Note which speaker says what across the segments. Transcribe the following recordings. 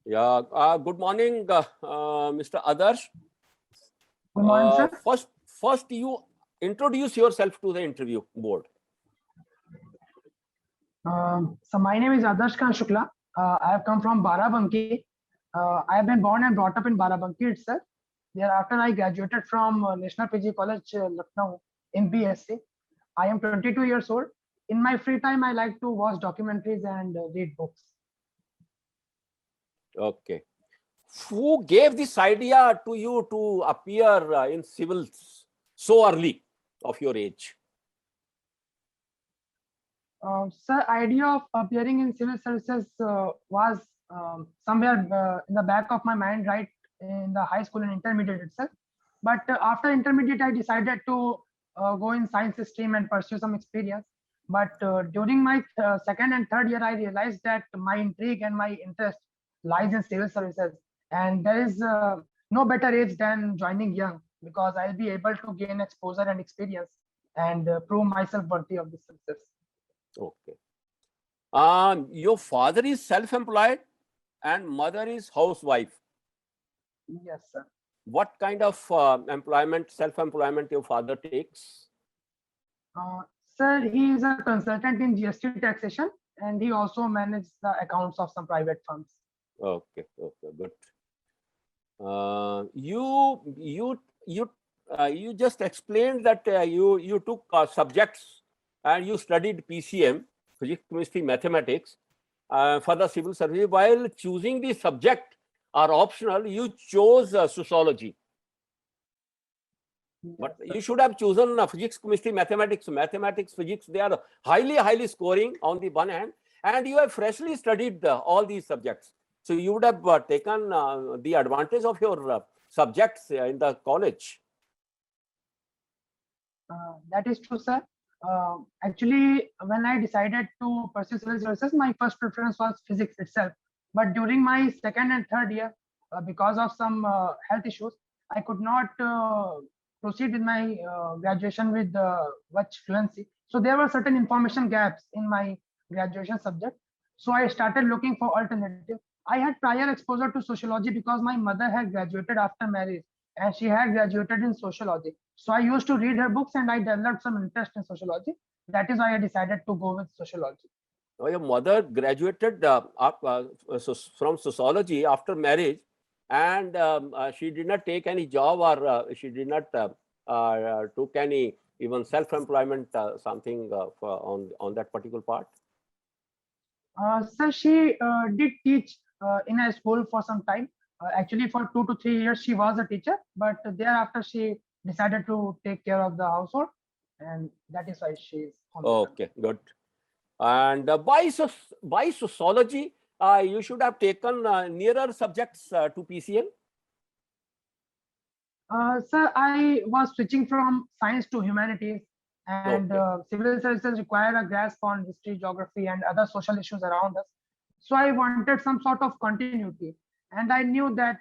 Speaker 1: Yeah. Good morning, Mr. Adarsh.
Speaker 2: Good morning, sir.
Speaker 1: First, you introduce yourself to the interview board.
Speaker 2: So my name is Adarsh Khan Shukla. I have come from Barabanki. I have been born and brought up in Barabanki itself. Thereafter, I graduated from National PG College, Lucknow in BSc. I am 22 years old. In my free time, I like to watch documentaries and read books.
Speaker 1: Okay. Who gave this idea to you to appear in civils so early of your age?
Speaker 2: Sir, idea of appearing in civil services was somewhere in the back of my mind, right in the high school and intermediate itself. But after intermediate, I decided to go in science stream and pursue some experience. But during my second and third year, I realized that my intrigue and my interest lies in civil services, and there is no better age than joining young, because I'll be able to gain exposure and experience and prove myself worthy of this success.
Speaker 1: Okay. Your father is self-employed and mother is housewife.
Speaker 2: Yes, sir.
Speaker 1: What kind of self-employment your father takes?
Speaker 2: Sir, he is a consultant in GST taxation, and he also manages the accounts of some private firms.
Speaker 1: Okay, good. You just explained that you took subjects and you studied PCM, physics, chemistry, mathematics, for the civil service. While choosing the subject or optional, you chose sociology. But you should have chosen physics, chemistry, mathematics. Mathematics, physics, they are highly scoring on the one hand, and you have freshly studied all these subjects. So you would have taken the advantage of your subjects in the college.
Speaker 2: That is true, sir. Actually, when I decided to pursue civil services, my first preference was physics itself. But during my second and third year, because of some health issues, I could not proceed with my graduation with much fluency. So there were certain information gaps in my graduation subject. So I started looking for alternative. I had prior exposure to sociology because my mother had graduated after marriage, and she had graduated in sociology. So I used to read her books and I developed some interest in sociology. That is why I decided to go with sociology.
Speaker 1: Your mother graduated from sociology after marriage, and she did not take any job, or she did not took any even self-employment something on that particular part.
Speaker 2: So she did teach in a school for some time. Actually, for 2 to 3 years, she was a teacher, but thereafter she decided to take care of the household, and that is why she is on the
Speaker 1: Okay, good. And by sociology, you should have taken nearer subjects to PCM.
Speaker 2: Sir, I was switching from science to humanities, and civil services require a grasp on history, geography, and other social issues around us. So I wanted some sort of continuity, and I knew that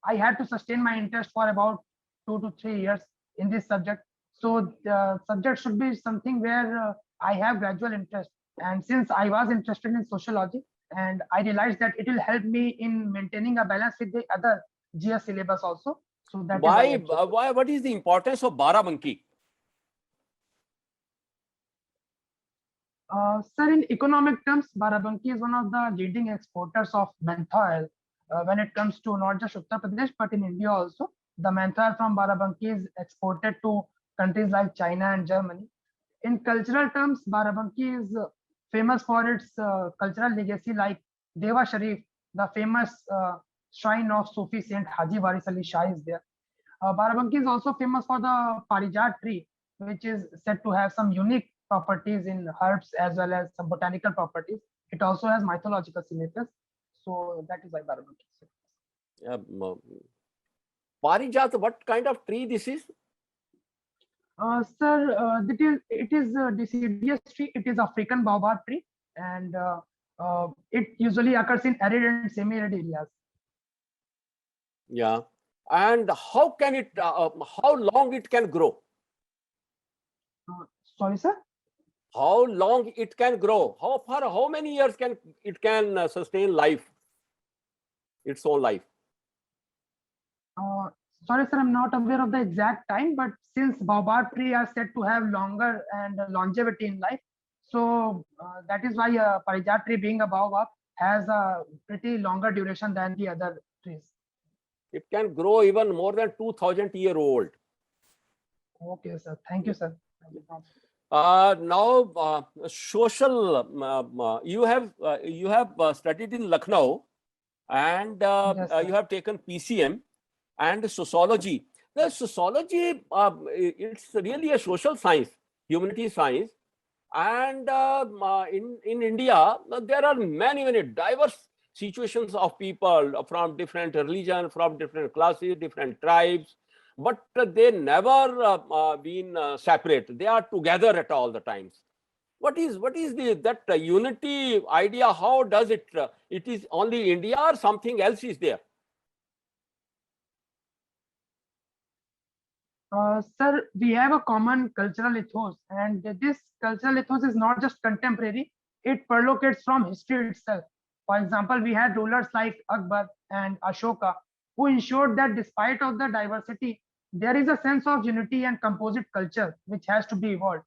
Speaker 2: I had to sustain my interest for about 2 to 3 years in this subject. So the subject should be something where I have gradual interest. And since I was interested in sociology, and I realized that it will help me in maintaining a balance with the other GS syllabus also. So that
Speaker 1: why? What is the importance of Barabanki?
Speaker 2: Sir, in economic terms, Barabanki is one of the leading exporters of menthol when it comes to not just Uttar Pradesh, but in India also. The menthol from Barabanki is exported to countries like China and Germany. In cultural terms, Barabanki is famous for its cultural legacy, like Deva Sharif, the famous shrine of Sufi Saint Haji Waris Ali Shah is there. Barabanki is also famous for the Parijat tree, which is said to have some unique properties in herbs as well as some botanical properties. It also has mythological significance. So that is why Barabanki is famous.
Speaker 1: Parijat, what kind of tree this is?
Speaker 2: Sir, it is a deciduous tree. It is African baobab tree, and it usually occurs in arid and semi-arid areas.
Speaker 1: Yeah, and how can it? How long it can grow?
Speaker 2: Sorry, sir.
Speaker 1: How long it can grow? How many years can it sustain life? its own life?
Speaker 2: Sorry, sir, I'm not aware of the exact time, but since baobab tree are said to have longer and longevity in life, so that is why parijat tree, being a baobab, has a pretty longer duration than the other trees.
Speaker 1: It can grow even more than 2,000-year-old.
Speaker 2: Okay, sir. Thank you, sir.
Speaker 1: Now, social. You have studied in Lucknow, and
Speaker 2: Yes, sir.
Speaker 1: you have taken PCM and sociology. The sociology, it's really a social science, humanity science, and in India there are many diverse situations of people from different religions, from different classes, different tribes, but they never been separate. They are together at all the times. What is that unity idea? How does it? It is only India or something else is there?
Speaker 2: Sir, we have a common cultural ethos, and this cultural ethos is not just contemporary, it perlocates from history itself. For example, we had rulers like Akbar and Ashoka who ensured that despite of the diversity, there is a sense of unity and composite culture which has to be evolved.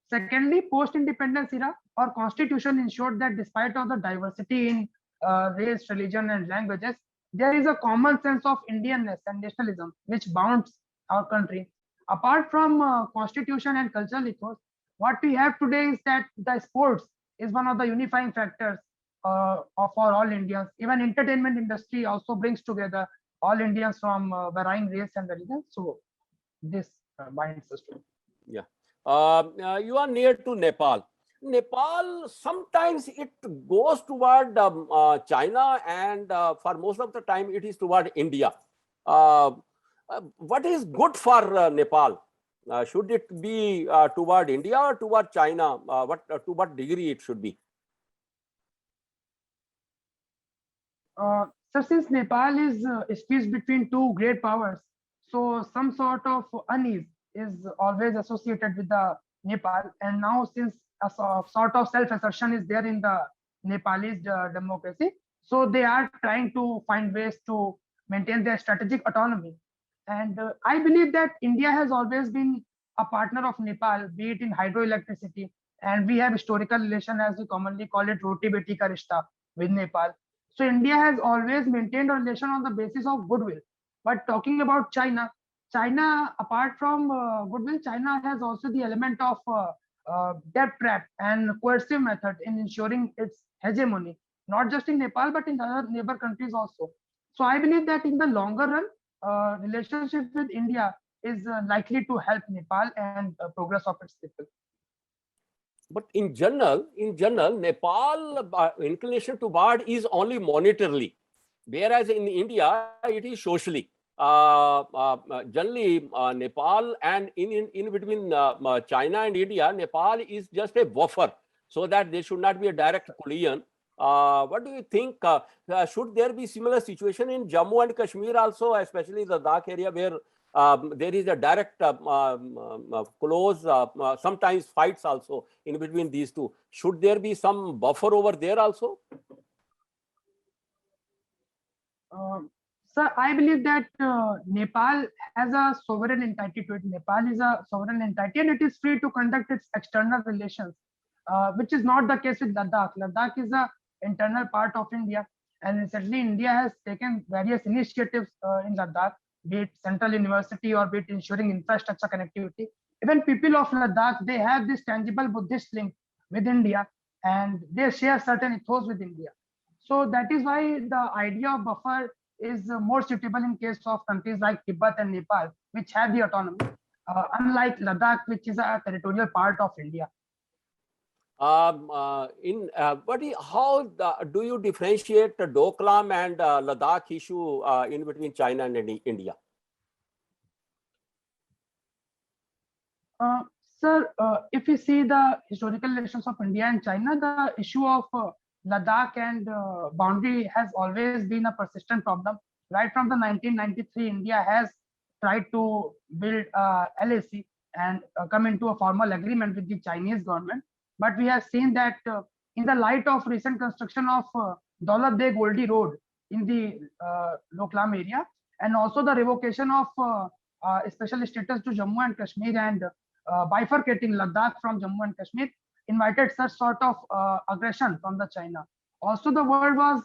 Speaker 2: Secondly, post-independence era, our constitution ensured that despite of the diversity in race, religion, and languages, there is a common sense of Indianness and nationalism which bounds our country. Apart from constitution and cultural ethos, what we have today is that the sports is one of the unifying factors for all Indians. Even entertainment industry also brings together all Indians from varying race and religion. So this binds us to.
Speaker 1: Yeah. You are near to Nepal. Nepal, sometimes it goes toward China, and for most of the time it is toward India. What is good for Nepal? Should it be toward India or toward China? To what degree it should be?
Speaker 2: So since Nepal is squeezed between two great powers, so some sort of unease is always associated with the Nepal. And now since a sort of self-assertion is there in the Nepalese democracy, so they are trying to find ways to maintain their strategic autonomy. And I believe that India has always been a partner of Nepal, be it in hydroelectricity, and we have historical relation, as we commonly call it, roti beti ka rishta with Nepal. So India has always maintained a relation on the basis of goodwill. But talking about China, China, apart from goodwill, China has also the element of debt trap and coercive method in ensuring its hegemony, not just in Nepal, but in other neighbor countries also. So I believe that in the longer run, relationship with India is likely to help Nepal and progress of its people.
Speaker 1: But in general, Nepal inclination toward is only monetarily, whereas in India it is socially. Generally, Nepal and in between China and India, Nepal is just a buffer, so that there should not be a direct collision. What do you think? Should there be similar situation in Jammu and Kashmir also, especially the Ladakh area, where there is a direct close, sometimes fights also in between these two? Should there be some buffer over there also?
Speaker 2: Sir, I believe that Nepal has a sovereign entity to it. Nepal is a sovereign entity and it is free to conduct its external relations, which is not the case with Ladakh. Ladakh is a internal part of India, and recently India has taken various initiatives in Ladakh, be it central university or be it ensuring infrastructure connectivity. Even people of Ladakh, they have this tangible Buddhist link with India, and they share certain ethos with India. So that is why the idea of buffer is more suitable in case of countries like Tibet and Nepal, which have the autonomy, unlike Ladakh, which is a territorial part of India.
Speaker 1: How do you differentiate the Doklam and Ladakh issue in between China and India?
Speaker 2: Sir, if we see the historical relations of India and China, the issue of Ladakh and boundary has always been a persistent problem. Right from the 1993, India has tried to build LAC and come into a formal agreement with the Chinese government. But we have seen that in the light of recent construction of Daulat Beg Oldie Road, in the Doklam area, and also the revocation of special status to Jammu and Kashmir and bifurcating Ladakh from Jammu and Kashmir invited such sort of aggression from the China. Also, the world was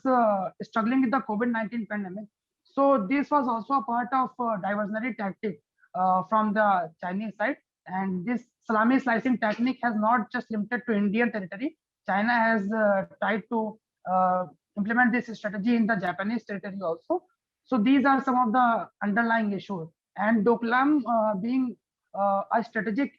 Speaker 2: struggling with the COVID-19 pandemic. So this was also a part of diversionary tactic from the Chinese side. And this salami slicing technique has not just limited to Indian territory. China has tried to implement this strategy in the Japanese territory also. So these are some of the underlying issues. And Doklam being a of strategic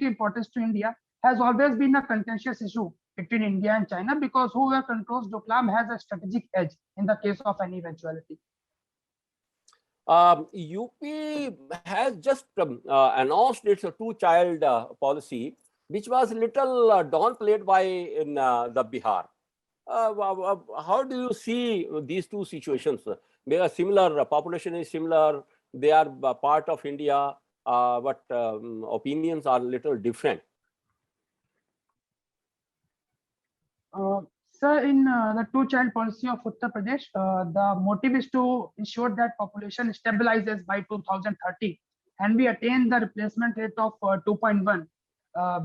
Speaker 2: importance to India has always been a contentious issue between India and China, because whoever controls Doklam has a strategic edge in the case of any eventuality.
Speaker 1: UP has just announced its two-child policy, which was little downplayed by in the Bihar. How do you see these two situations? They are similar, population is similar, they are part of India, but opinions are little different.
Speaker 2: Sir, in the two-child policy of Uttar Pradesh, the motive is to ensure that population stabilizes by 2030, and we attain the replacement rate of 2.1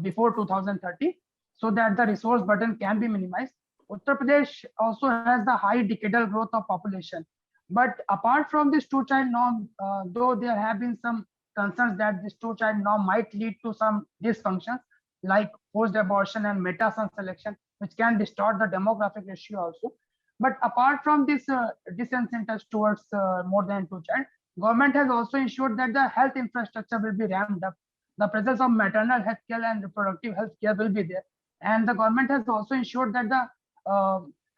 Speaker 2: before 2030, so that the resource burden can be minimized. Uttar Pradesh also has the high decadal growth of population. But apart from this two-child norm, though there have been some concerns that this two-child norm might lead to some dysfunctions like forced abortion and meta-son selection, which can distort the demographic ratio also. But apart from this disincentives towards more than two-child, government has also ensured that the health infrastructure will be ramped up. The presence of maternal health care and reproductive health care will be there. And the government has also ensured that the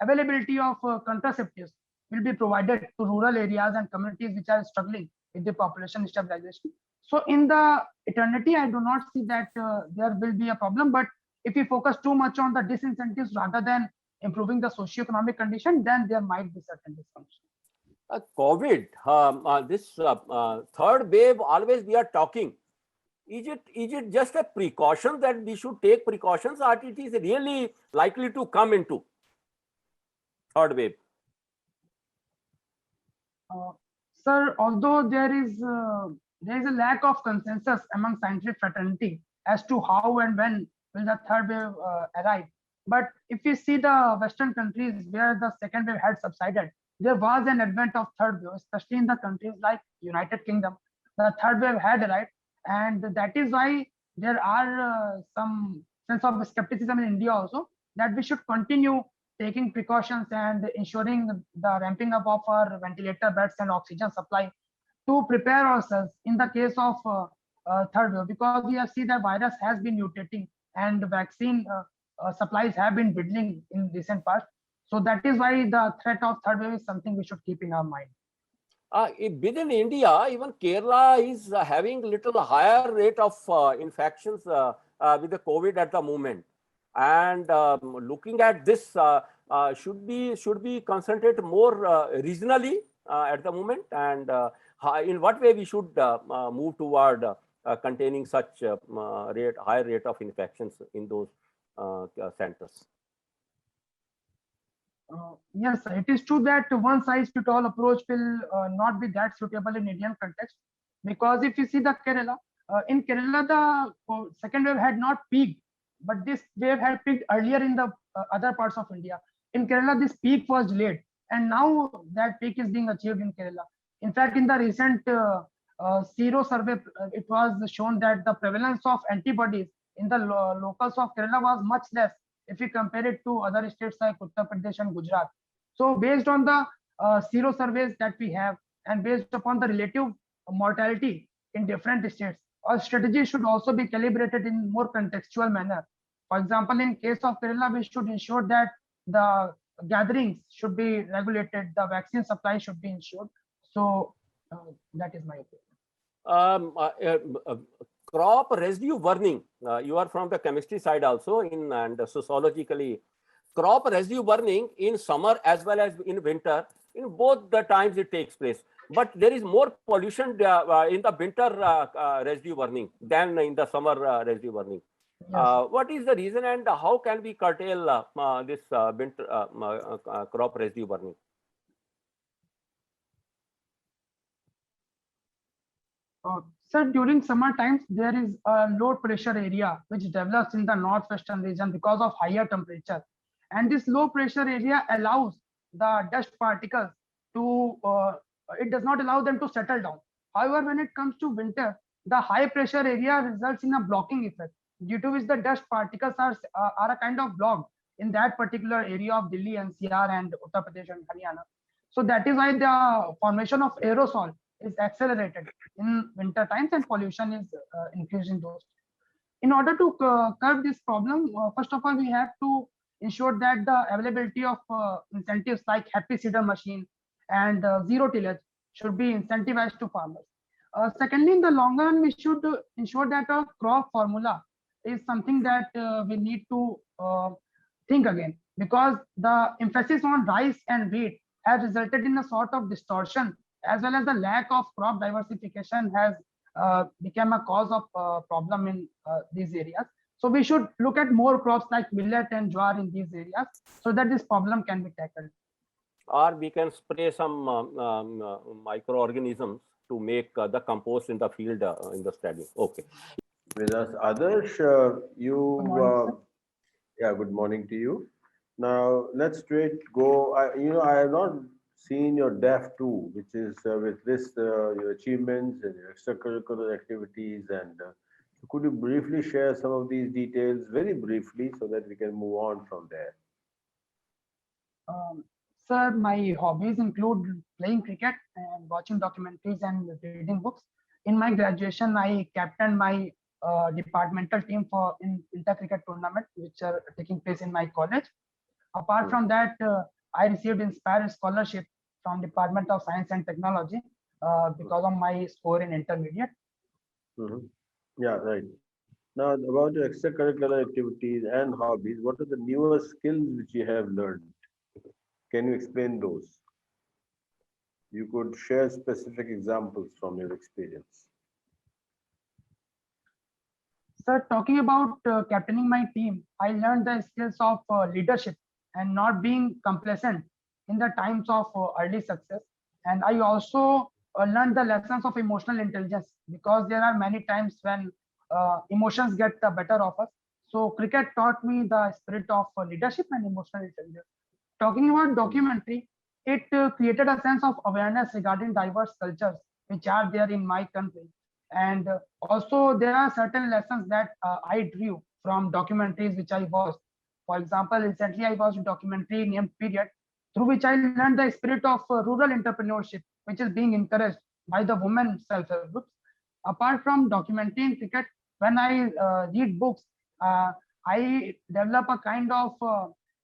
Speaker 2: availability of contraceptives will be provided to rural areas and communities which are struggling with the population stabilization. So in the eternity, I do not see that there will be a problem. But if we focus too much on the disincentives rather than improving the socio-economic condition, then there might be certain dysfunction.
Speaker 1: COVID, this third wave, always we are talking. Is it just a precaution that we should take precautions, or it is really likely to come into third wave?
Speaker 2: Sir, although there is a lack of consensus among scientific fraternity as to how and when will the third wave arrive, but if you see the Western countries where the second wave had subsided, there was an advent of third wave, especially in the countries like United Kingdom. The third wave had arrived, and that is why there are some sense of skepticism in India also, that we should continue taking precautions and ensuring the ramping up of our ventilator beds and oxygen supply to prepare ourselves in the case of third wave, because we have seen that virus has been mutating and vaccine supplies have been dwindling in recent past. So that is why the threat of third wave is something we should keep in our mind.
Speaker 1: Within India, even Kerala is having little higher rate of infections with the COVID at the moment. And looking at this, should we concentrate more regionally at the moment, and in what way we should move toward containing such high rate of infections in those centers?
Speaker 2: Yes, it is true that one size fit all approach will not be that suitable in Indian context, because if you see the Kerala, in Kerala the second wave had not peaked, but this wave had peaked earlier in the other parts of India. In Kerala, this peak was delayed, and now that peak is being achieved in Kerala. In fact, in the recent Sero survey, it was shown that the prevalence of antibodies in the locals of Kerala was much less if we compare it to other states like Uttar Pradesh and Gujarat. So based on the Sero surveys that we have, and based upon the relative mortality in different states, our strategy should also be calibrated in more contextual manner. For example, in case of Kerala, we should ensure that the gatherings should be regulated, the vaccine supply should be ensured. So that is my opinion.
Speaker 1: Crop residue burning. You are from the chemistry side also, and sociologically, crop residue burning in summer as well as in winter, in both the times it takes place. But there is more pollution in the winter residue burning than in the summer residue burning. Yes. What is the reason, and how can we curtail this winter crop residue burning?
Speaker 2: Sir, during summer times, there is a low pressure area which develops in the northwestern region because of higher temperature. And this low pressure area allows the dust particles to, it does not allow them to settle down. However, when it comes to winter, the high pressure area results in a blocking effect, due to which the dust particles are a kind of blocked in that particular area of Delhi, NCR, and Uttar Pradesh and Haryana. So that is why the formation of aerosol is accelerated in winter times, and pollution is increasing those. In order to curb this problem, first of all, we have to ensure that the availability of incentives like happy seeder machine and zero tillage should be incentivized to farmers. Secondly, in the long run, we should ensure that a crop formula is something that we need to think again, because the emphasis on rice and wheat has resulted in a sort of distortion, as well as the lack of crop diversification has become a cause of problem in these areas. So we should look at more crops like millet and jowar in these areas, so that this problem can be tackled.
Speaker 1: Or we can spray some microorganisms to make the compost in the field in the stadium. Okay.
Speaker 3: With us, Adarsh,
Speaker 2: Good morning,
Speaker 3: yeah, good morning to you. Now let's straight go. I have not seen your DEF 2, which is with list your achievements and your extracurricular activities, and could you briefly share some of these details very briefly so that we can move on from there?
Speaker 2: Sir, my hobbies include playing cricket and watching documentaries and reading books. In my graduation, I captained my departmental team for in inter cricket tournament, which are taking place in my college. Apart from that, I received Inspire scholarship from Department of Science and Technology because of my score in intermediate.
Speaker 3: Mhm. Yeah, right. Now, about your extracurricular activities and hobbies, what are the newer skills which you have learned? Can you explain those? You could share specific examples from your experience.
Speaker 2: Sir, talking about captaining my team, I learned the skills of leadership and not being complacent in the times of early success. And I also learned the lessons of emotional intelligence, because there are many times when emotions get the better of us. So cricket taught me the spirit of leadership and emotional intelligence. Talking about documentary, it created a sense of awareness regarding diverse cultures which are there in my country. And also, there are certain lessons that I drew from documentaries which I watched. For example, recently I watched a documentary named Period, through which I learned the spirit of rural entrepreneurship, which is being encouraged by the women self-help groups. Apart from documentary in cricket, when I read books, uh, I develop a kind of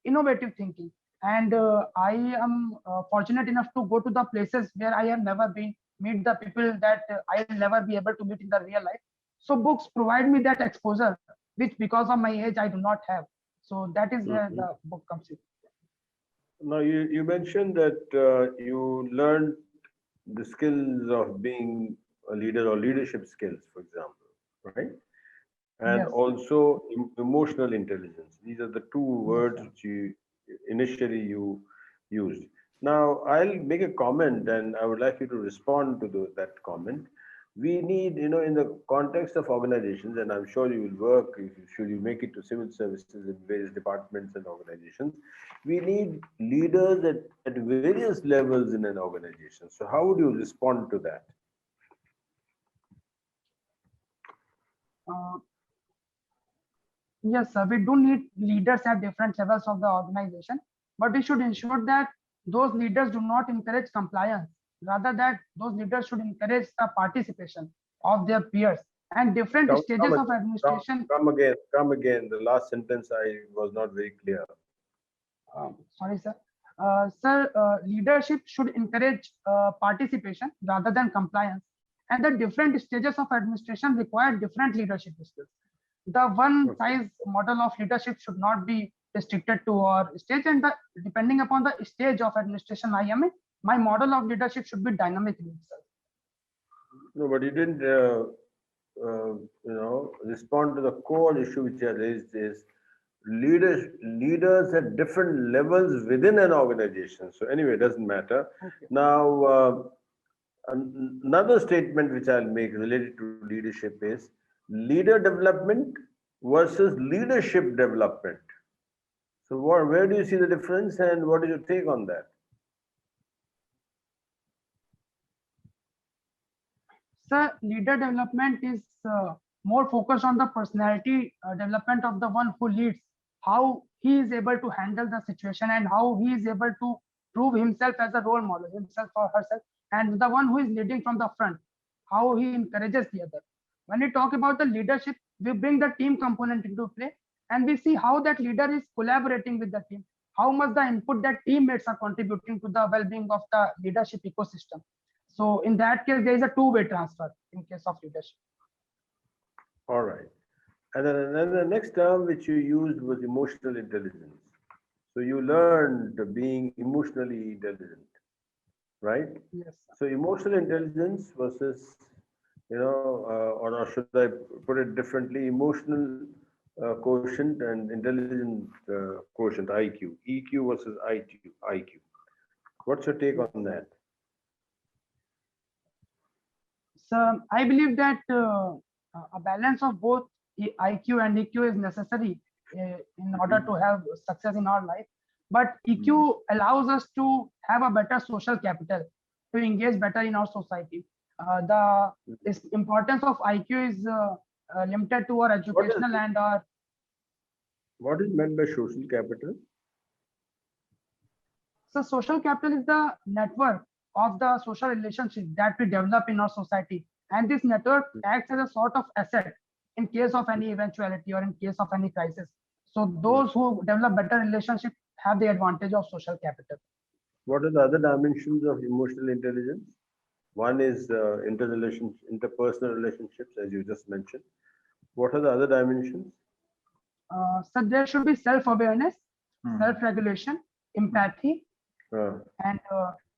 Speaker 2: innovative thinking, and I am fortunate enough to go to the places where I have never been, meet the people that I'll never be able to meet in the real life. So books provide me that exposure, which because of my age I do not have. So that is where
Speaker 3: Mhm.
Speaker 2: the book comes in.
Speaker 3: Now, you mentioned that you learned the skills of being a leader or leadership skills, for example, right? And
Speaker 2: Yes,
Speaker 3: also emotional intelligence. These are the two
Speaker 2: yes,
Speaker 3: words
Speaker 2: sir.
Speaker 3: which you initially you used. Now, I'll make a comment, and I would like you to respond to that comment. We need, in the context of organizations, and I'm sure you will work, should you make it to civil services in various departments and organizations, we need leaders at various levels in an organization. So how would you respond to that?
Speaker 2: Uh, yes, sir. We do need leaders at different levels of the organization, but we should ensure that those leaders do not encourage compliance. Rather, that those leaders should encourage the participation of their peers, and different
Speaker 3: Come, come
Speaker 2: stages of
Speaker 3: again, come,
Speaker 2: administration.
Speaker 3: come again, come again. The last sentence I was not very clear.
Speaker 2: Sorry, sir. Sir, leadership should encourage participation rather than compliance, and the different stages of administration require different leadership skills. The one
Speaker 3: Okay.
Speaker 2: size model of leadership should not be restricted to our stage, and depending upon the stage of administration I am in, my model of leadership should be dynamic in itself.
Speaker 3: No, but you didn't, respond to the core issue which I raised is leaders at different levels within an organization. So anyway, it doesn't matter.
Speaker 2: Okay.
Speaker 3: Now, Another statement which I'll make related to leadership is leader development versus leadership development. So where do you see the difference and what is your take on that?
Speaker 2: Sir, leader development is more focused on the personality development of the one who leads, how he is able to handle the situation and how he is able to prove himself as a role model, himself or herself, and the one who is leading from the front, how he encourages the other. When we talk about the leadership, we bring the team component into play and we see how that leader is collaborating with the team, how much the input that teammates are contributing to the well-being of the leadership ecosystem. So in that case, there is a two-way transfer in case of leadership.
Speaker 3: All right. And then the next term which you used was emotional intelligence. So you learned being emotionally intelligent, right?
Speaker 2: Yes, sir.
Speaker 3: So emotional intelligence versus, or should I put it differently, emotional quotient and intelligent quotient, IQ, EQ versus IQ. What's your take on that?
Speaker 2: So I believe that a balance of both IQ and EQ is necessary in order to have success in our life. But EQ allows us to have a better social capital, to engage better in our society. The importance of IQ is limited to our educational and our.
Speaker 3: What is meant by social capital?
Speaker 2: So social capital is the network of the social relationship that we develop in our society. And this network acts as a sort of asset in case of any eventuality or in case of any crisis. So those who develop better relationship have the advantage of social capital.
Speaker 3: What are the other dimensions of emotional intelligence? One is interpersonal relationships, as you just mentioned. What are the other dimensions?
Speaker 2: So there should be self-awareness, self-regulation, empathy, and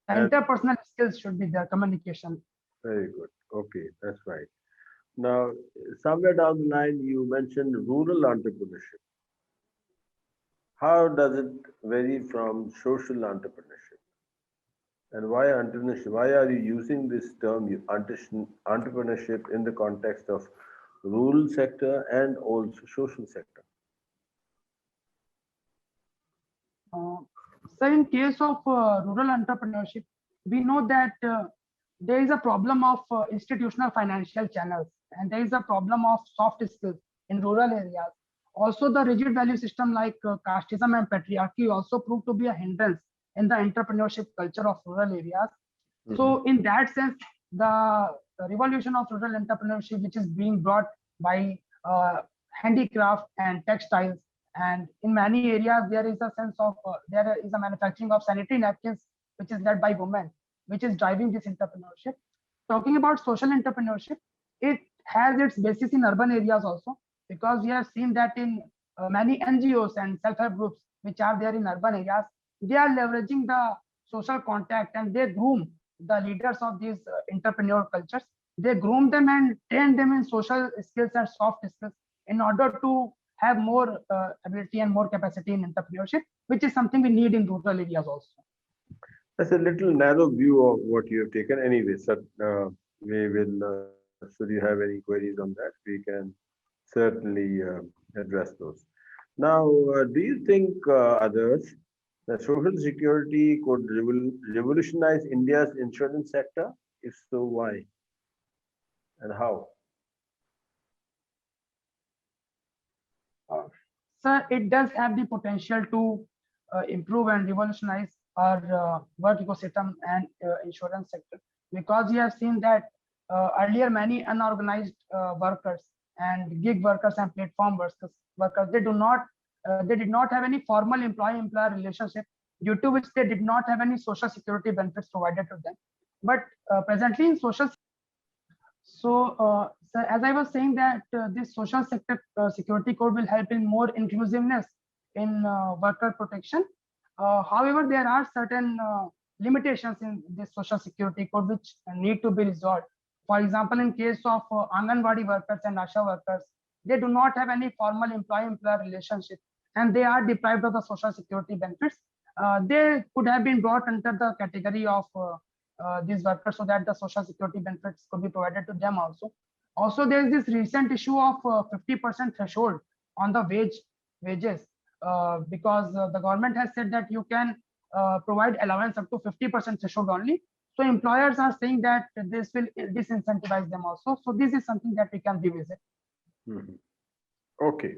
Speaker 2: interpersonal skills should be there, communication.
Speaker 3: Very good. Okay, that's right. Now, somewhere down the line, you mentioned rural entrepreneurship. How does it vary from social entrepreneurship? And why entrepreneurship? Why are you using this term, entrepreneurship, in the context of rural sector and also social sector?
Speaker 2: So in case of rural entrepreneurship, we know that there is a problem of institutional financial channels, and there is a problem of soft skills in rural areas. Also, the rigid value system like casteism and patriarchy also proved to be a hindrance in the entrepreneurship culture of rural areas. So in that sense, the revolution of rural entrepreneurship, which is being brought by handicraft and textiles, and in many areas there is a sense of there is a manufacturing of sanitary napkins, which is led by women, which is driving this entrepreneurship. Talking about social entrepreneurship, it has its basis in urban areas also, because we have seen that in many NGOs and self-help groups which are there in urban areas, they are leveraging the social contact and they groom the leaders of these entrepreneur cultures. They groom them and train them in social skills and soft skills in order to have more ability and more capacity in entrepreneurship, which is something we need in rural areas also.
Speaker 3: That's a little narrow view of what you have taken. Anyway, so, we will, should you have any queries on that, we can certainly address those. Now, do you think, others, that social security could revolutionize India's insurance sector? If so, why and how?
Speaker 2: Sir, it does have the potential to improve and revolutionize our work ecosystem and insurance sector, because we have seen that earlier many unorganized workers and gig workers and platform workers they did not have any formal employee-employer relationship, due to which they did not have any social security benefits provided to them. But presently in social, so as I was saying that this social sector security code will help in more inclusiveness in worker protection. However, there are certain limitations in this social security code which need to be resolved. For example, in case of Anganwadi workers and Asha workers, they do not have any formal employee-employer relationship and they are deprived of the social security benefits. They could have been brought under the category of these workers so that the social security benefits could be provided to them also. Also, there is this recent issue of 50% threshold on the wages because the government has said that you can provide allowance up to 50% threshold only. So employers are saying that this will disincentivize them also. So this is something that we can revisit.
Speaker 3: Mhm. Okay.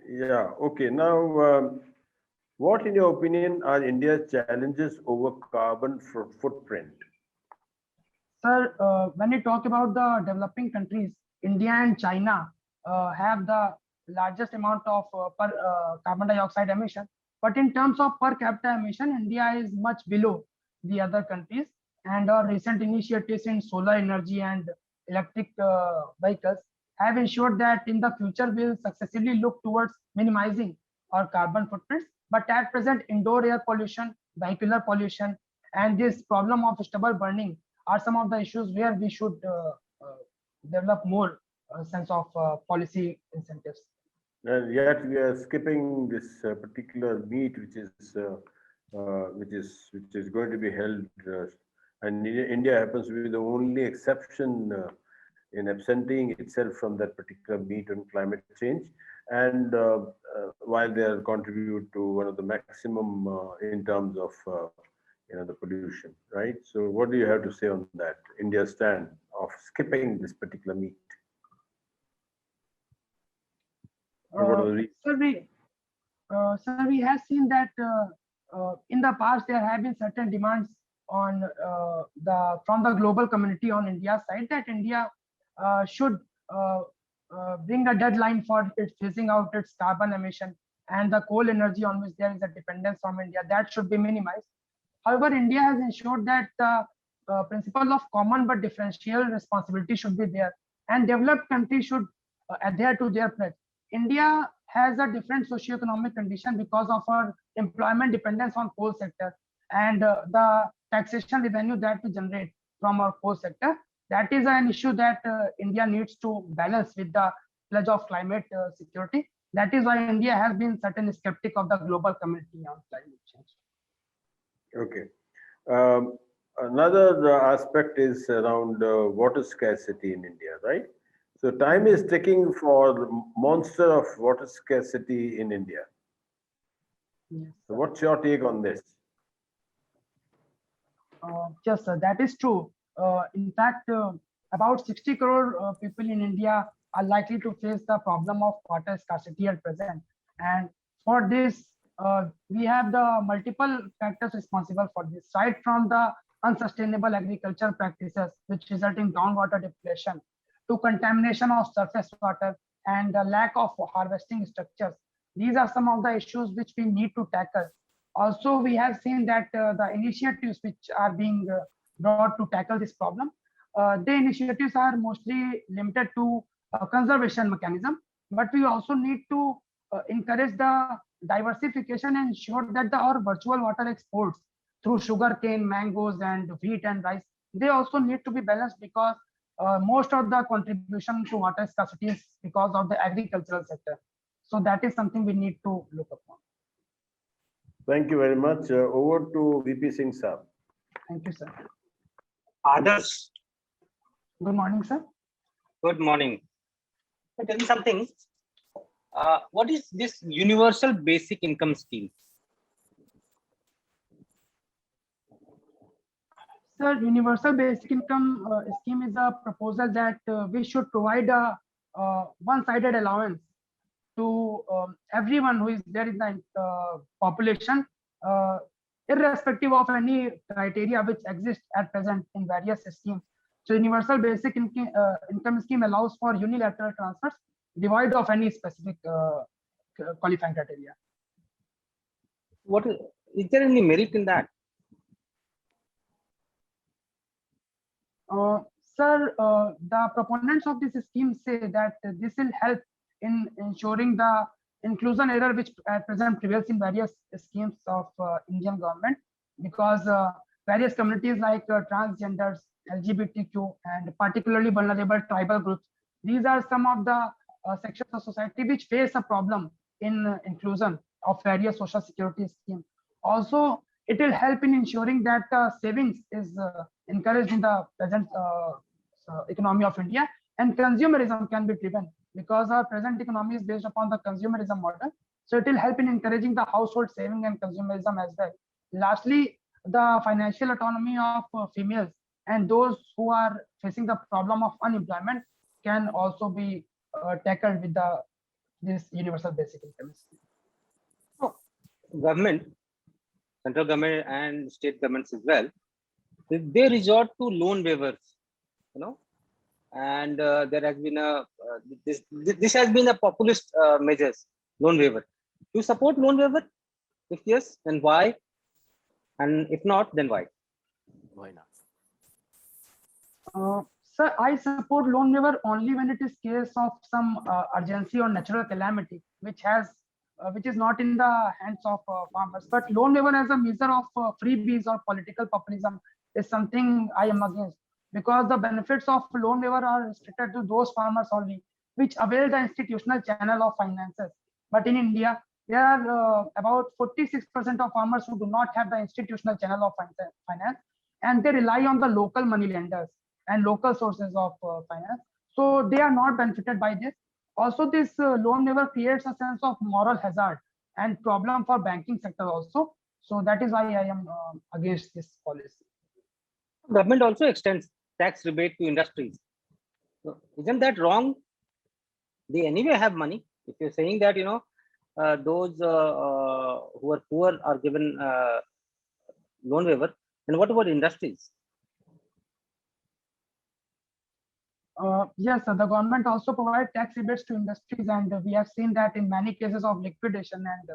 Speaker 3: Yeah. Okay. Now, what, in your opinion, are India's challenges over carbon footprint?
Speaker 2: Sir, when we talk about the developing countries, India and China have the largest amount of carbon dioxide emission. But in terms of per capita emission, India is much below the other countries. And our recent initiatives in solar energy and electric vehicles have ensured that in the future we'll successively look towards minimizing our carbon footprints. But at present, indoor air pollution, vehicular pollution, and this problem of stubble burning are some of the issues where we should develop more sense of policy incentives.
Speaker 3: And yet we are skipping this particular meet, which is going to be held, and India happens to be the only exception in absenting itself from that particular meet on climate change. And while they are contribute to one of the maximum in terms of the pollution, right? So what do you have to say on that, India's stand of skipping this particular meet?
Speaker 2: Sir, we have seen that in the past there have been certain demands on from the global community on India's side that India should bring a deadline for its phasing out its carbon emission, and the coal energy on which there is a dependence from India, that should be minimized. However, India has ensured that the principle of common but differential responsibility should be there, and developed countries should adhere to their pledge. India has a different socioeconomic condition because of our employment dependence on coal sector and the taxation revenue that we generate from our coal sector. That is an issue that India needs to balance with the pledge of climate security. That is why India has been certain skeptic of the global community on climate change.
Speaker 3: Okay. Another aspect is around water scarcity in India, right? So time is ticking for the monster of water scarcity in India.
Speaker 2: Yes.
Speaker 3: So what's your take on this?
Speaker 2: Yes, sir, that is true. In fact, about 60 crore people in India are likely to face the problem of water scarcity at present. And for this, we have the multiple factors responsible for this, right from the unsustainable agricultural practices, which result in groundwater depletion, to contamination of surface water and the lack of harvesting structures. These are some of the issues which we need to tackle. Also, we have seen that the initiatives which are being brought to tackle this problem, the initiatives are mostly limited to conservation mechanism, but we also need to encourage the diversification and ensure that our virtual water exports through sugarcane, mangoes, and wheat and rice, they also need to be balanced because most of the contribution to water scarcity is because of the agricultural sector. So that is something we need to look upon.
Speaker 3: Thank you very much. Over to VP Singh Saab.
Speaker 2: Thank you, sir.
Speaker 4: Others.
Speaker 2: Good morning, sir.
Speaker 4: Good morning. Tell me something. What is this universal basic income scheme?
Speaker 2: Sir, universal basic income scheme is a proposal that we should provide a one-sided allowance to everyone who is there in the population, irrespective of any criteria which exist at present in various schemes. So universal basic income scheme allows for unilateral transfers devoid of any specific qualifying criteria.
Speaker 4: Is there any merit in that?
Speaker 2: Sir, the proponents of this scheme say that this will help in ensuring the inclusion error which at present prevails in various schemes of Indian government, because various communities like transgenders, LGBTQ, and particularly vulnerable tribal groups, these are some of the sections of society which face a problem in inclusion of various social security schemes. Also, it will help in ensuring that savings is encouraged in the present economy of India, and consumerism can be driven because our present economy is based upon the consumerism model. So it will help in encouraging the household saving and consumerism as well. Lastly, the financial autonomy of females and those who are facing the problem of unemployment can also be tackled with this universal basic income.
Speaker 4: Government, central government and state governments as well, they resort to loan waivers, and there has been this has been a populist measures, loan waiver. Do you support loan waiver? If yes, then why? And if not, then why?
Speaker 1: Why not?
Speaker 2: Sir, I support loan waiver only when it is case of some urgency or natural calamity, which is not in the hands of farmers. But loan waiver as a measure of freebies or political populism is something I am against, because the benefits of loan waiver are restricted to those farmers only which avail the institutional channel of finances. But in India, there are about 46% of farmers who do not have the institutional channel of finance, and they rely on the local money lenders and local sources of finance. So they are not benefited by this. Also, this loan waiver creates a sense of moral hazard and problem for banking sector also. So that is why I am against this policy.
Speaker 4: Government also extends tax rebate to industries. So isn't that wrong? They anyway have money. If you're saying that, those who are poor are given loan waiver, and what about industries?
Speaker 2: Yes, the government also provides tax rebates to industries, and we have seen that in many cases of liquidation and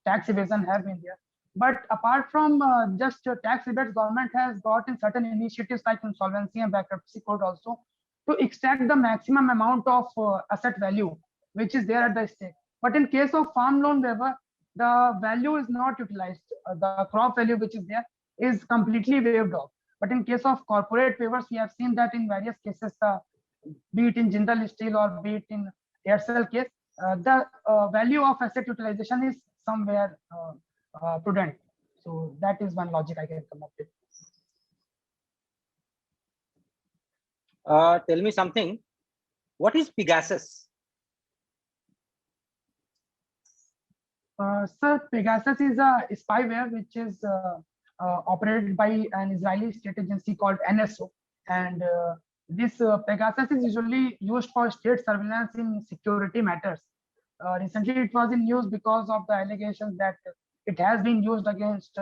Speaker 2: tax evasion have been there. But apart from just tax rebates, government has brought in certain initiatives like insolvency and bankruptcy code also to extract the maximum amount of asset value which is there at the stake. But in case of farm loan waiver, the value is not utilized. The crop value which is there is completely waived off. But in case of corporate waivers, we have seen that in various cases, be it in Jindal Steel or be it in Aircel case, the value of asset utilization is somewhere prudent. So that is one logic I can come up with.
Speaker 4: Tell me something. What is Pegasus?
Speaker 2: Sir, Pegasus is a spyware which is operated by an Israeli state agency called NSO, and this Pegasus is usually used for state surveillance in security matters. Recently, it was in news because of the allegations that it has been used against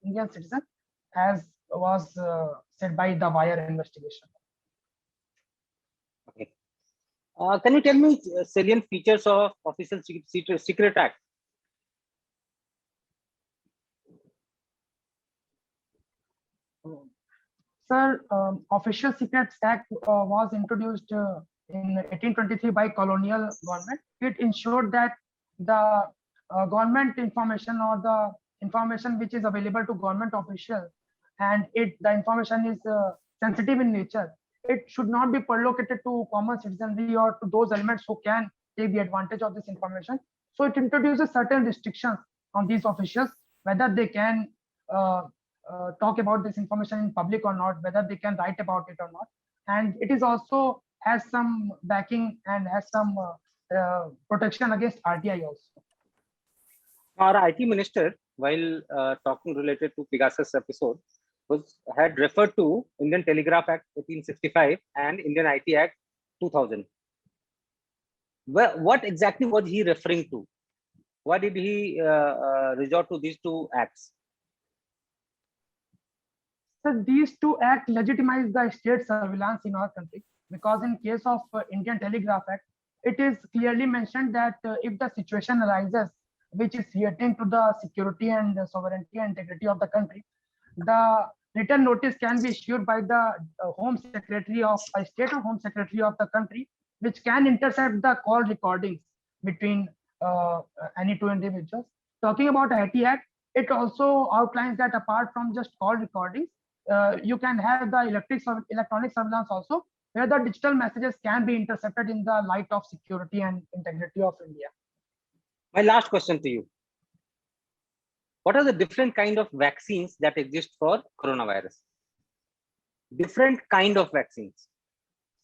Speaker 2: Indian citizens, as was said by the Wire investigation.
Speaker 4: Okay. Can you tell me salient features of Official Secret Act?
Speaker 2: Sir, Official Secrets Act was introduced in 1823 by colonial government. It ensured that the government information or the information which is available to government officials, and the information is sensitive in nature, it should not be perlocated to common citizenry or to those elements who can take the advantage of this information. So it introduces certain restrictions on these officials, whether they can talk about this information in public or not, whether they can write about it or not. And it is also has some backing and has some protection against RTI also.
Speaker 4: Our IT minister, while talking related to Pegasus episode, had referred to Indian Telegraph Act 1865 and Indian IT Act 2000. What exactly was he referring to? Why did he resort to these two acts?
Speaker 2: So these two acts legitimize the state surveillance in our country, because in case of Indian Telegraph Act, it is clearly mentioned that if the situation arises which is threatening to the security and the sovereignty and integrity of the country, the written notice can be issued by the Home Secretary of a state or Home Secretary of the country, which can intercept the call recordings between any two individuals. Talking about IT Act, it also outlines that apart from just call recordings, you can have the electronic surveillance also, where the digital messages can be intercepted in the light of security and integrity of India.
Speaker 4: My last question to you. what are the different kind of vaccines that exist for coronavirus? Different kind of vaccines.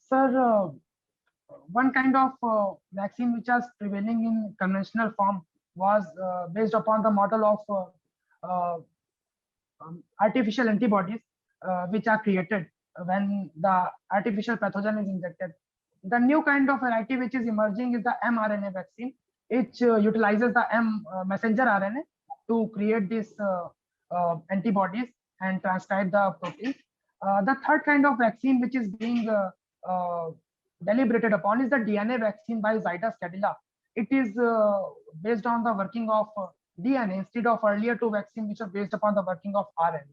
Speaker 2: Sir, one kind of vaccine which was prevailing in conventional form was based upon the model of artificial antibodies which are created when the artificial pathogen is injected. The new kind of variety which is emerging is the mRNA vaccine, which utilizes the messenger RNA to create these antibodies and transcribe the proteins. The third kind of vaccine which is being deliberated upon is the DNA vaccine by Zydus Cadila. It is based on the working of DNA instead of earlier two vaccines which are based upon the working of RNA.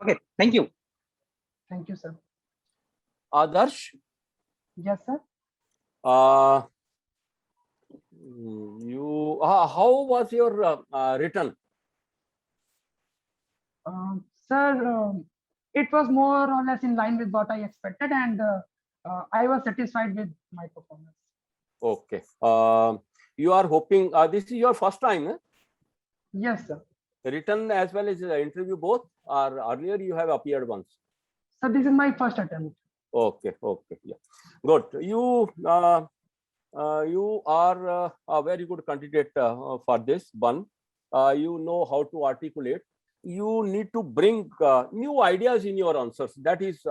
Speaker 4: Okay, thank you.
Speaker 2: Thank you, sir.
Speaker 1: Adarsh,
Speaker 2: Yes, sir.
Speaker 1: how was your written?
Speaker 2: Sir, it was more or less in line with what I expected, and I was satisfied with my performance.
Speaker 1: Okay. You are hoping this is your first time, eh?
Speaker 2: Yes, sir.
Speaker 1: Written as well as interview both, or earlier you have appeared once?
Speaker 2: So this is my first attempt.
Speaker 1: Okay, okay, yeah, good. You are a very good candidate for this one. You know how to articulate. You need to bring new ideas in your answers. That is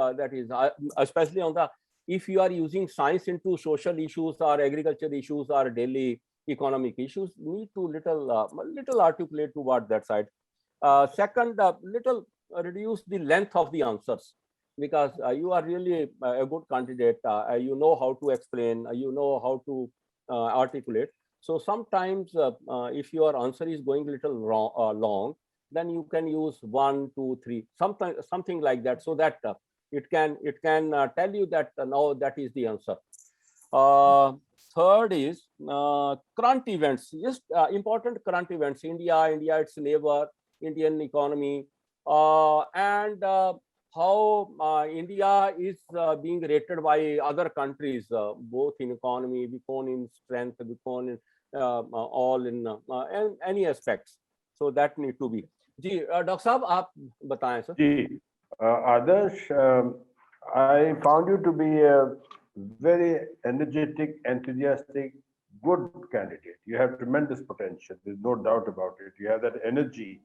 Speaker 1: especially on the, if you are using science into social issues or agriculture issues or daily economic issues, need to little articulate toward that side. Second, little reduce the length of the answers, because you are really a good candidate. You know how to explain, you know how to articulate. So sometimes if your answer is going a little long, then you can use 1, 2, 3, something like that, so that it can tell you that now that is the answer. Third is current events, just important current events, India, its neighbor, Indian economy, and how India is being rated by other countries, both in economy, Bicon in strength, Bicon in all in any aspects. So that need to be. जी doctor साहब आप बताएं sir.
Speaker 3: जी, Adarsh, I found you to be a very energetic, enthusiastic, good candidate. You have tremendous potential. There's no doubt about it. You have that energy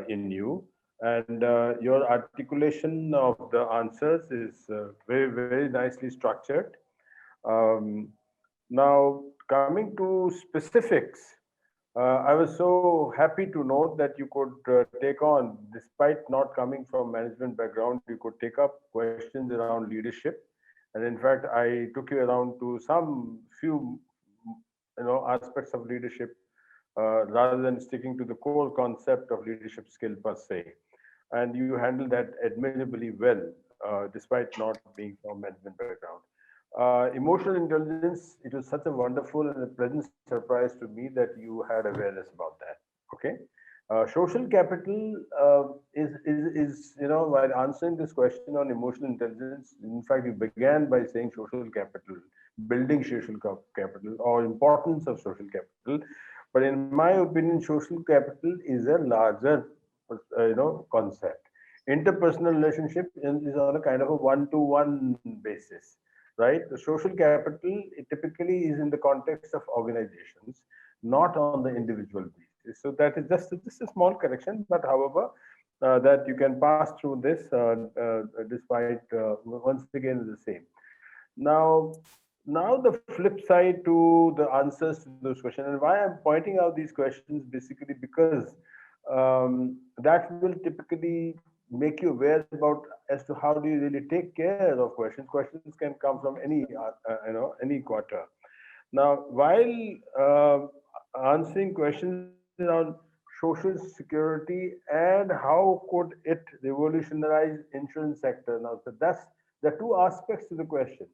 Speaker 3: in you, and your articulation of the answers is very, very nicely structured. Now, coming to specifics, I was so happy to note that you could take on, despite not coming from management background, you could take up questions around leadership. And in fact, I took you around to some few, aspects of leadership rather than sticking to the core concept of leadership skill per se. And you handled that admirably well, despite not being from management background. Emotional intelligence, it was such a wonderful and a pleasant surprise to me that you had awareness about that. Okay. Social capital is, while answering this question on emotional intelligence, in fact, you began by saying social capital, building social capital, or importance of social capital. But in my opinion, social capital is a larger, concept. Interpersonal relationship is on a kind of a one-to-one basis, right? The social capital, it typically is in the context of organizations, not on the individual basis. So that is just a small correction, but however, that you can pass through this despite once again the same. Now the flip side to the answers to those questions, and why I'm pointing out these questions basically because that will typically make you aware about as to how do you really take care of questions. Questions can come from any any quarter. Now, while answering questions around social security and how could it revolutionize insurance sector, now so that's the two aspects to the question.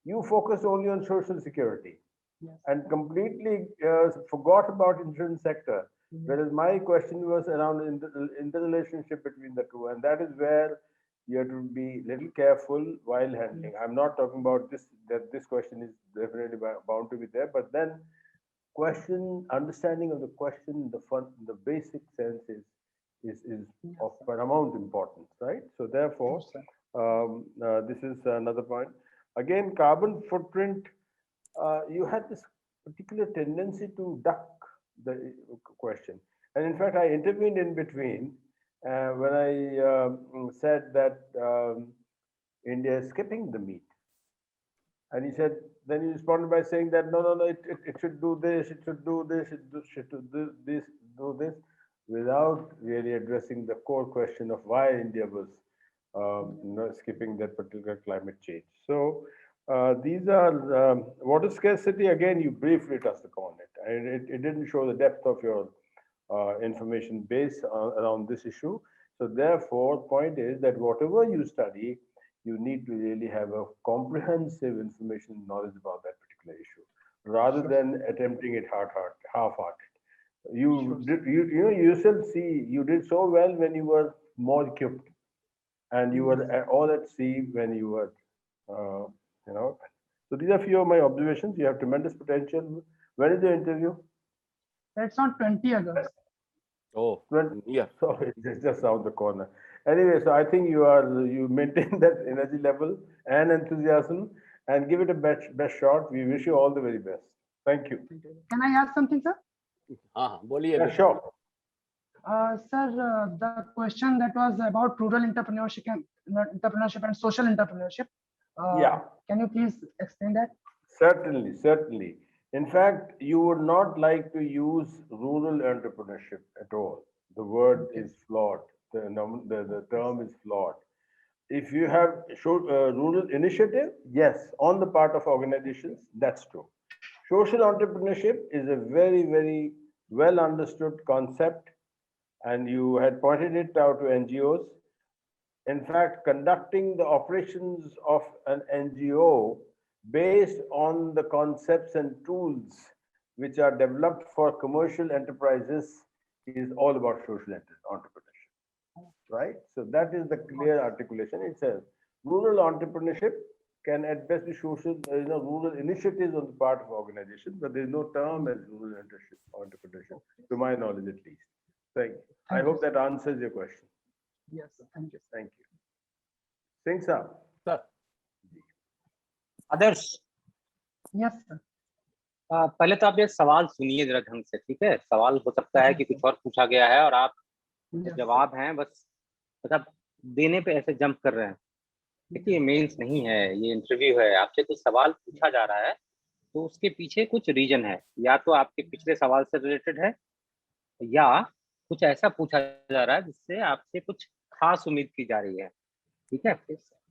Speaker 3: You focused only on social security.
Speaker 2: Yes.
Speaker 3: And completely forgot about insurance sector. Whereas my question was around interrelationship between the two, and that is where you have to be a little careful while handling. I'm not talking about this, that this question is definitely bound to be there, but then question, understanding of the question, the basic sense is of paramount importance, right? So therefore,
Speaker 2: Yes, sir.
Speaker 3: this is another point. Again, carbon footprint, you had this particular tendency to duck the question. And in fact, I intervened in between when I said that India is skipping the meat. And he said, then he responded by saying that no, it should do this, it should do this, should do this, without really addressing the core question of why India was skipping that particular climate change. So these are water scarcity. Again, you briefly touched upon it, and it didn't show the depth of your information base around this issue. So therefore, point is that whatever you study, you need to really have a comprehensive information knowledge about that particular issue, rather than attempting it half-hearted. You did, you know, you yourself see you did so well when you were more equipped, and you were all at sea when you were, you know. So these are few of my observations. You have tremendous potential. When is the interview?
Speaker 2: It's on 20 August.
Speaker 1: Oh,
Speaker 3: When,
Speaker 1: yeah.
Speaker 3: so it's just around the corner. Anyway, so I think you maintain that energy level and enthusiasm, and give it a best shot. We wish you all the very best. Thank you.
Speaker 2: Can I ask something, sir?
Speaker 1: हाँ, बोलिए
Speaker 3: Yeah,
Speaker 1: बेटा।
Speaker 3: sure.
Speaker 2: Sir, the question that was about rural entrepreneurship and social entrepreneurship.
Speaker 3: Yeah.
Speaker 2: Can you please explain that?
Speaker 3: Certainly, certainly. In fact, you would not like to use rural entrepreneurship at all. The word is flawed. The term is flawed. If you have rural initiative, yes, on the part of organizations, that's true. Social entrepreneurship is a very, very well understood concept, and you had pointed it out to NGOs. In fact, conducting the operations of an NGO based on the concepts and tools which are developed for commercial enterprises is all about social entrepreneurship, right? So that is the clear articulation. It says rural entrepreneurship can at best be social, rural initiatives on the part of organizations, but there is no term as rural entrepreneurship, to my knowledge at least. Thank you. I hope that answers your question.
Speaker 2: Yes, sir. Thank you.
Speaker 3: Thank you. Singh sir.
Speaker 1: Sir,
Speaker 4: Adarsh,
Speaker 2: Yes, sir.
Speaker 4: पहले तो आप ये सवाल सुनिए जरा ढंग से, ठीक है? सवाल हो सकता है कि कुछ और पूछा गया है और आप
Speaker 2: Yes,
Speaker 4: जवाब हैं बस आप देने पे ऐसे जंप कर रहे हैं। देखिए, ये मेंस नहीं है, ये इंटरव्यू है। आपसे कुछ सवाल पूछा जा रहा है तो उसके पीछे कुछ रीजन है, या तो आपके पिछले सवाल से रिलेटेड है, या कुछ ऐसा पूछा जा रहा है जिससे आपसे कुछ खास उम्मीद की जा रही है, ठीक है?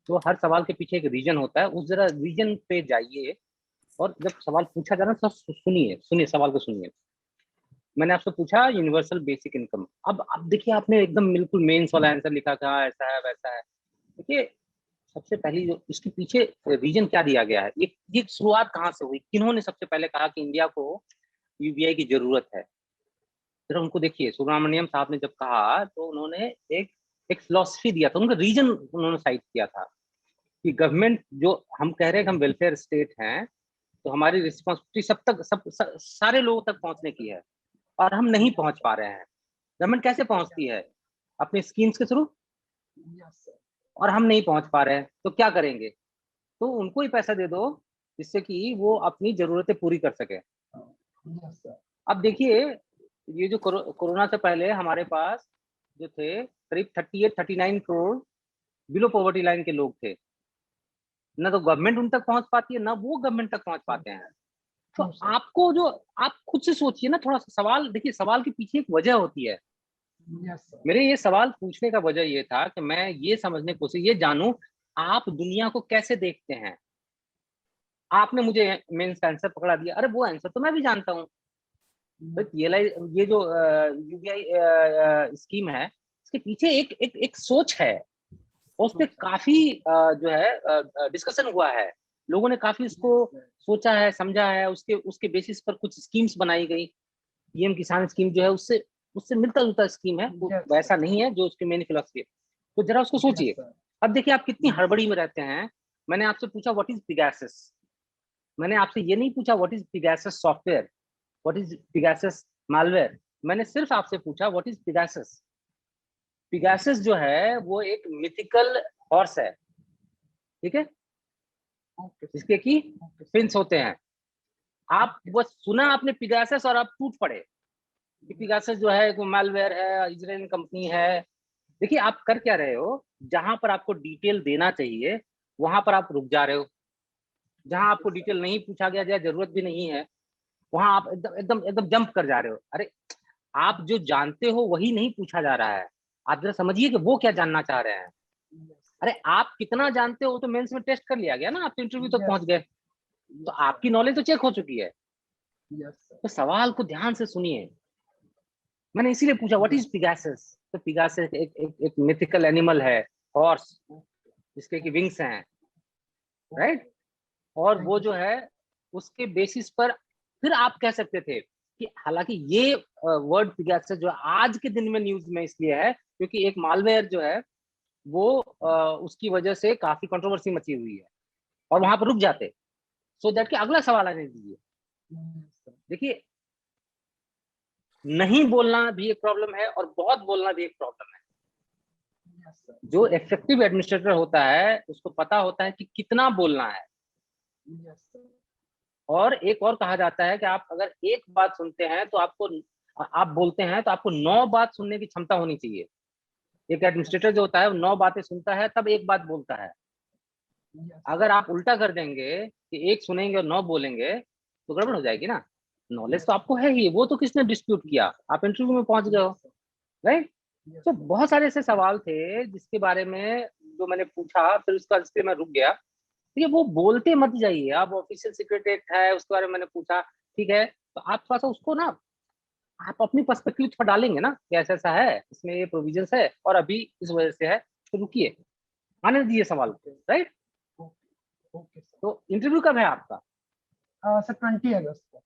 Speaker 4: तो हर सवाल के पीछे एक रीजन होता है, उस जरा रीजन पे जाइए और जब सवाल पूछा जा रहा है तो सुनिए सवाल को सुनिए। मैंने आपसे पूछा यूनिवर्सल बेसिक इनकम। अब देखिए, आपने एकदम बिल्कुल मेंस वाला आंसर लिखा था, ऐसा है वैसा है। देखिए, सबसे पहली जो इसके पीछे रीजन क्या दिया गया है, ये शुरुआत कहाँ से हुई, किन्होंने सबसे पहले कहा कि इंडिया को यूबीआई की जरूरत है? जरा उनको देखिए, सुब्रमण्यम साहब ने जब कहा तो उन्होंने एक फिलॉसफी दिया था, उनका रीजन उन्होंने साइड किया था कि गवर्नमेंट, जो हम कह रहे हैं कि हम वेलफेयर स्टेट हैं, तो हमारी रिस्पॉन्सिबिलिटी सारे लोगों तक पहुंचने की है, और हम नहीं पहुंच पा रहे हैं। गवर्नमेंट कैसे पहुंचती है? अपने स्कीम्स के थ्रू, और हम नहीं पहुंच पा रहे हैं, तो क्या करेंगे? तो उनको ही पैसा दे दो जिससे कि वो अपनी जरूरतें पूरी कर सके। अब देखिए, ये जो कोरोना से पहले हमारे पास जो थे करीब 38-39 करोड़ बिलो पॉवर्टी लाइन के लोग थे। ना तो गवर्नमेंट उन तक पहुंच पाती है, ना वो गवर्नमेंट तक पहुंच पाते हैं। तो आपको जो आप खुद से सोचिए ना, थोड़ा सा सवाल देखिए, सवाल के पीछे एक वजह होती है। मेरे ये सवाल पूछने का वजह ये था कि मैं ये समझने की कोशिश, ये जानूं आप दुनिया को कैसे देखते हैं। आपने मुझे मेंस का आंसर पकड़ा दिया, अरे वो आंसर तो मैं भी जानता हूँ। ये जो यूबीआई स्कीम है, इसके पीछे एक सोच है, उस पर काफी जो है डिस्कशन हुआ है, लोगों ने काफी इसको सोचा है, समझा है, उसके बेसिस पर कुछ स्कीम्स बनाई गई। पीएम किसान स्कीम जो है उससे मिलता जुलता स्कीम है, वो वैसा नहीं है जो उसकी मेन फिलॉसफी है। तो जरा उसको सोचिए। अब देखिए, आप कितनी हड़बड़ी में रहते हैं। मैंने आपसे पूछा व्हाट इज पिगासस, मैंने आपसे ये नहीं पूछा what is Pegasus software, what is Pegasus malware, मैंने सिर्फ आपसे पूछा व्हाट इज पिगासस। पिगासस जो है वो एक मिथिकल हॉर्स है, ठीक है, जिसके की फिन्स होते हैं। आप वो सुना आपने पिगासस और आप टूट पड़े कि पिगासस जो है कोई मालवेयर है, इजराइल कंपनी है। देखिए आप कर क्या रहे हो, जहां पर आपको डिटेल देना चाहिए वहां पर आप रुक जा रहे हो, जहां आपको डिटेल नहीं पूछा गया, या जरूरत भी नहीं है, वहां आप एकदम एकदम एकदम जंप कर जा रहे हो। अरे आप जो जानते हो वही नहीं पूछा जा रहा है, आप जरा समझिए कि वो क्या जानना चाह रहे हैं। अरे आप कितना जानते हो तो मेंस में टेस्ट कर लिया गया ना, आप तो इंटरव्यू तक पहुंच गए, तो आपकी नॉलेज तो चेक हो चुकी है। तो सवाल को ध्यान से सुनिए, मैंने इसीलिए पूछा व्हाट इज पिगासस। तो पिगासस एक मिथिकल एनिमल है, हॉर्स, जिसके की विंग्स हैं, राइट। और वो जो है उसके बेसिस पर फिर आप कह सकते थे कि हालांकि ये वर्ड पिगासस जो आज के दिन में न्यूज में इसलिए है क्योंकि एक मालवेयर जो है वो उसकी वजह से काफी कंट्रोवर्सी मची हुई है, और वहां पर रुक जाते सो दैट कि अगला सवाल आने दीजिए। देखिए नहीं बोलना भी एक प्रॉब्लम है और बहुत बोलना भी एक प्रॉब्लम है। जो इफेक्टिव एडमिनिस्ट्रेटर होता है उसको पता होता है कि कितना बोलना है। और एक और कहा जाता है कि आप अगर एक बात सुनते हैं तो आप बोलते हैं तो आपको 9 बात सुनने की क्षमता होनी चाहिए। एक एडमिनिस्ट्रेटर जो होता है वो 9 बातें सुनता है तब एक बात बोलता है। अगर आप उल्टा कर देंगे कि एक सुनेंगे और 9 बोलेंगे तो गड़बड़ हो जाएगी ना। नॉलेज तो आपको है ही, वो तो किसने डिस्प्यूट किया, आप इंटरव्यू में पहुंच गए हो, राइट। तो बहुत सारे ऐसे सवाल थे जिसके बारे में जो मैंने पूछा, फिर उसका जिसपे मैं रुक गया। ठीक है, वो बोलते मत जाइए। आप ऑफिशियल सीक्रेट एक्ट है उसके बारे में मैंने पूछा, ठीक है, तो आप थोड़ा सा उसको ना आप अपनी पर्सपेक्टिव थोड़ा डालेंगे ना कि ऐसा ऐसा है, इसमें ये प्रोविजंस है और अभी इस वजह से है, तो रुकिए, आने दीजिए सवाल, राइट। तो इंटरव्यू कब है आपका?
Speaker 2: सर 20 अगस्त को।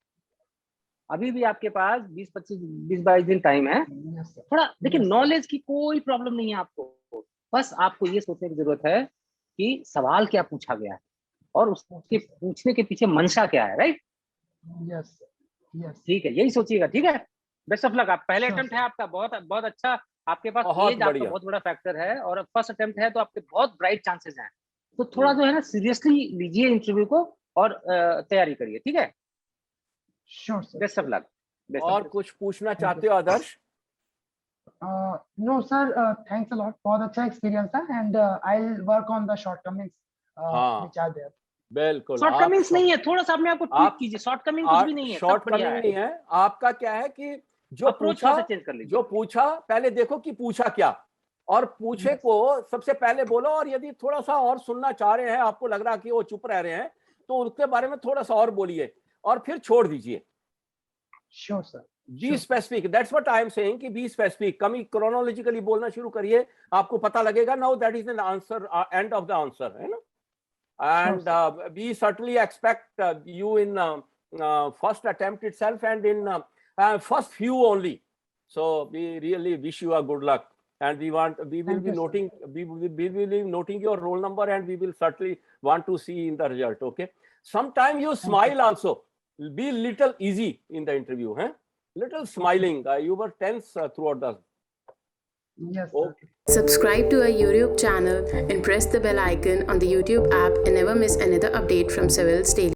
Speaker 4: अभी भी आपके पास 20-22 दिन टाइम है। थोड़ा देखिए, नॉलेज की कोई प्रॉब्लम नहीं है आपको, बस आपको ये सोचने की जरूरत है कि सवाल क्या पूछा गया है और उसके पूछने के पीछे मंशा क्या है, राइट।
Speaker 2: यस
Speaker 4: ठीक है, यही सोचिएगा, ठीक है। Best of luck. आप पहले अटेम्प्ट है आपका, बहुत बहुत अच्छा। आपके पास एज आपका बहुत बड़ा फैक्टर है और फर्स्ट अटेम्प्ट है तो आपके बहुत ब्राइट चांसेस हैं। तो थोड़ा जो है ना सीरियसली लीजिए इंटरव्यू को और तैयारी करिए, ठीक है।
Speaker 2: Sure sir,
Speaker 4: best of luck.
Speaker 1: और कुछ पूछना चाहते हो Adarsh?
Speaker 2: No sir, thanks a lot, बहुत अच्छा एक्सपीरियंस था and I will work on the shortcomings which are there.
Speaker 1: बिल्कुल,
Speaker 4: शॉर्टकमिंग्स नहीं है, थोड़ा सा अपने आप को ट्वीक कीजिए। शॉर्टकमिंग कुछ भी नहीं है,
Speaker 1: शॉर्टकमिंग नहीं है। आपका क्या है कि जो पूछा,
Speaker 4: चेंज कर लीजिए।
Speaker 1: जो पूछा पहले देखो कि पूछा क्या, और पूछे को सबसे पहले बोलो। और यदि थोड़ा सा और सुनना चाह रहे हैं, आपको लग रहा कि वो चुप रह रहे हैं, तो उनके बारे में थोड़ा सा और बोलिए और फिर छोड़ दीजिए।
Speaker 2: Sure sir,
Speaker 1: be specific, that's what I am saying कि बी स्पेसिफिक। कमी क्रोनोलॉजिकली बोलना शुरू करिए, आपको पता लगेगा now that is an answer, end of the answer, है ना। And we certainly expect you in first attempt itself and in first few only. So we really wish you a good luck, and we will be noting your roll number, and we will certainly want to see in the result. Okay. Sometime you smile also. Be little easy in the interview, little smiling. You were tense throughout the.
Speaker 2: Yes, sir.
Speaker 1: Okay.
Speaker 5: Subscribe to our YouTube channel and press the bell icon on the YouTube app and never miss another update from Civil's Daily.